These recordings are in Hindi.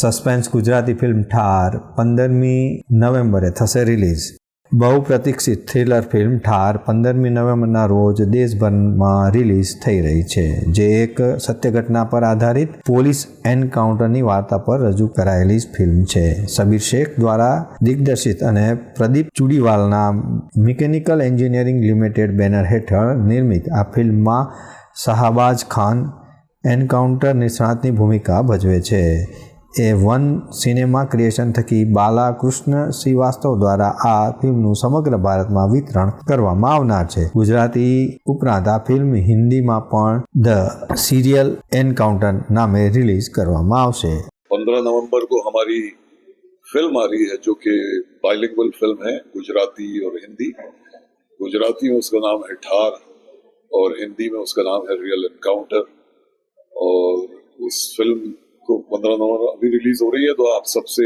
સસ્પેન્સ ગુજરાતી ફિલ્મ ઠાર 15મી નવેમ્બરે થશે રિલીઝ. બહુપ્રતીક્ષિત થ્રિલર ફિલ્મ ઠાર 15મી નવેમ્બરના રોજ દેશભરમાં રિલીઝ થઈ રહી છે, જે એક સત્ય ઘટના પર આધારિત પોલીસ એન્કાઉન્ટરની વાર્તા પર રજૂ કરાયેલી ફિલ્મ છે. સબીર શેખ દ્વારા દિગ્દર્શિત અને પ્રદીપ ચુડીવાલના મિકેનિકલ એન્જિનિયરિંગ લિમિટેડ બેનર હેઠળ નિર્મિત આ ફિલ્મમાં શાહબાજ ખાન એન્કાઉન્ટર નિષ્ણાતની ભૂમિકા ભજવે છે. A1 સિનેમા ક્રિએશન થકી બાલાકૃષ્ણ શ્રીવાસ્તવ દ્વારા આ ફિલ્મનું સમગ્ર ભારતમાં વિતરણ કરવામાં આવનાર છે. ગુજરાતી ઉપરાંત આ ફિલ્મ હિન્દીમાં પણ the serial encounter name release કરવામાં આવશે. 15 नवंबर को हमारी फिल्म आ रही है जो कि बाइलिंगुअल फिल्म है, गुजराती और हिंदी. गुजराती में उसका नाम है ठार और हिंदी में उसका नाम है रियल एनकाउंटर. और उस फिल्म को 15 नवंबर अभी रिलीज हो रही है, तो आप सबसे,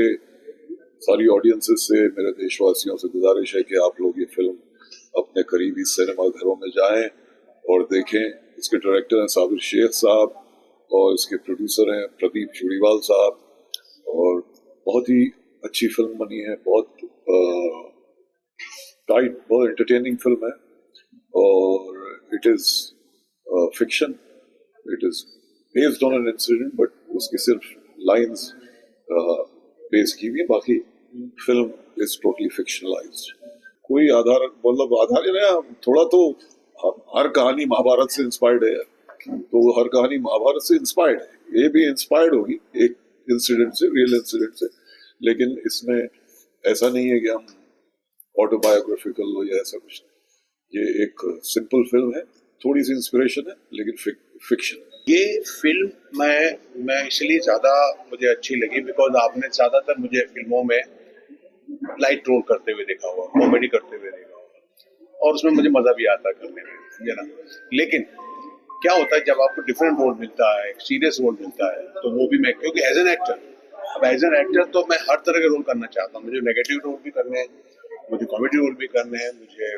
सारी ऑडियंसेस से, मेरे देशवासियों से गुजारिश है कि आप लोग ये फिल्म अपने करीबी सिनेमा घरों में जाएं और देखें. इसके डायरेक्टर हैं साबिर शेख साहब और इसके प्रोड्यूसर हैं प्रदीप चुड़ीवाल साहब. और बहुत ही अच्छी फिल्म बनी है, बहुत टाइट, बहुत एंटरटेनिंग फिल्म है. और it is fiction, it is based on an incident, but उसकी सिर्फ लाइंस बेस की हुई है, बाकी फिल्म इज टोटली फिक्शनलाइज्ड. कोई आधार, मतलब आधार है थोड़ा, तो हर कहानी महाभारत से इंस्पायर्ड है, तो हर कहानी महाभारत से इंस्पायर्ड है. ये भी इंस्पायर्ड होगी एक इंसिडेंट से, रियल इंसिडेंट से, लेकिन इसमें ऐसा नहीं है कि हम ऑटोबायोग्राफिकल हो या ऐसा कुछ. ये एक सिंपल फिल्म है, थोड़ी सी इंस्पिरेशन है, लेकिन फिक्शन. ये फिल्म मैं इसलिए ज़्यादा मुझे अच्छी लगी बिकॉज आपने ज़्यादातर मुझे फिल्मों में लाइट रोल करते हुए देखा हुआ, कॉमेडी करते हुए देखा हुआ, और उसमें मुझे मज़ा भी आता करने में, है ना. लेकिन क्या होता है जब आपको डिफरेंट रोल मिलता है, सीरियस रोल मिलता है, तो वो भी मैं, क्योंकि एज एन एक्टर तो मैं हर तरह के रोल करना चाहता हूँ. मुझे नेगेटिव रोल भी करने हैं, मुझे कॉमेडी रोल भी करने हैं, मुझे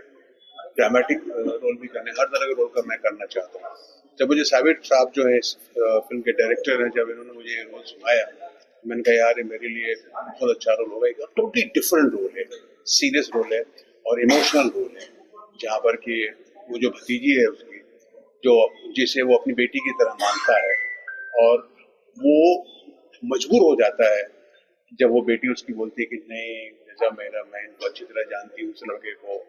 ड्रामेटिक रोल भी करने हैं, हर तरह के रोल करना चाहता हूँ. जब मुझे साबिर साहब जो है फिल्म के डायरेक्टर हैं, जब इन्होंने मुझे ये रोल सुनाया, मैंने कहा यार ये मेरे लिए बहुत अच्छा रोल होगा. एक टोटली डिफरेंट रोल है, सीरियस रोल है और इमोशनल रोल है, जहाँ पर कि वो जो भतीजी है उसकी, जो जिसे वो अपनी बेटी की तरह मानता है, और वो मजबूर हो जाता है जब वो बेटी उसकी बोलती है कि नहीं जैसा मैं इनको अच्छी तरह जानती हूँ उस लड़के को,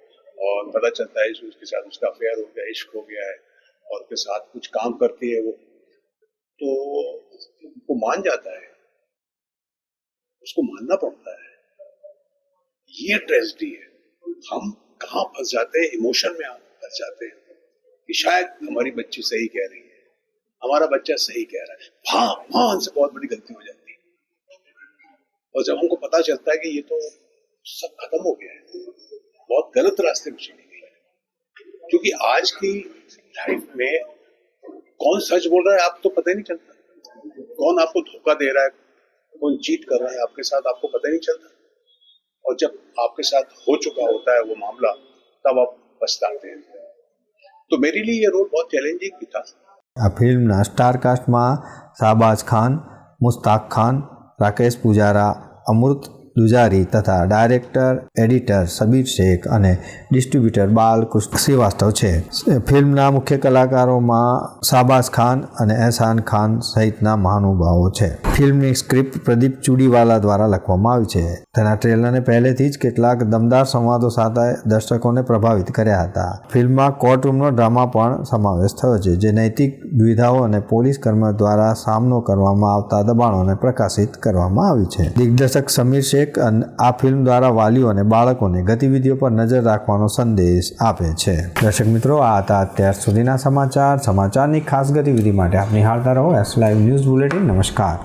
और पता चलता है उसके साथ उसका अफेयर हो गया, इश्क हो गया है, और उसके साथ कुछ काम करती है वो, तो वो मान जाता है, उसको मानना पड़ता है. ये ट्रेजेडी है. हम कहाँ फंस जाते हैं, इमोशन में फंस जाते हैं कि शायद हमारी बच्ची सही कह रही है, हमारा बच्चा सही कह रहा है. वहाँ हमसे बहुत बड़ी गलती हो जाती है. और जब हमको पता चलता है कि ये तो सब खत्म हो गया है, बहुत गलत रास्ते में चली गई है. क्योंकि आज की लाइफ में कौन सच बोल रहा है आपको तो पता ही नहीं चलता, कौन आपको धोखा दे रहा है, कौन चीट कर रहा है आपके साथ, आपको पता ही नहीं चलता. और जब आपके साथ हो चुका होता है वो मामला, तब आप पछताते हैं. तो मेरे लिए ये रोल बहुत चैलेंजिंग भी था. આ ફિલ્મના સ્ટાર કાસ્ટમાં શાહબાજ ખાન, મુસ્તાક ખાન, રાકેશ પૂજારા, અમૃત દુજારી તથા ડાયરેક્ટર એડિટર સબીર શેખ અને ડિસ્ટ્રીબ્યુટર બાલકૃષ્ણ શ્રીવાસ્તવ છે. ફિલ્મના મુખ્ય કલાકારોમાં શાહબાજ ખાન અને એહસાન ખાન સહિતના મહાનુભાવો છે. ફિલ્મની સ્ક્રિપ્ટ પ્રદીપ ચુડીવાલા દ્વારા લખવામાં આવી છે. તેના ટ્રેલરને પહેલેથી જ કેટલાક દમદાર સંવાદો સાથે દર્શકોને પ્રભાવિત કર્યા હતા. ફિલ્મમાં કોર્ટરૂમનો ડ્રામા પણ સમાવેશ થયો છે, જે નૈતિક દ્વિધાઓ અને પોલીસ કર્મીઓ દ્વારા સામનો કરવામાં આવતા દબાણોને પ્રકાશિત કરવામાં આવી છે. દિગ્દર્શક સમીર શેખ આ ફિલ્મ દ્વારા વાલીઓ અને બાળકોને ગતિવિધિઓ પર નજર રાખવાનો સંદેશ આપે છે. દર્શક મિત્રો, આ હતા અત્યાર સુધીના સમાચારની ખાસ ગતિવિધિ માટે આપ નિહાળતા રહો એસ લાઈવ ન્યૂઝ બુલેટિન. નમસ્કાર.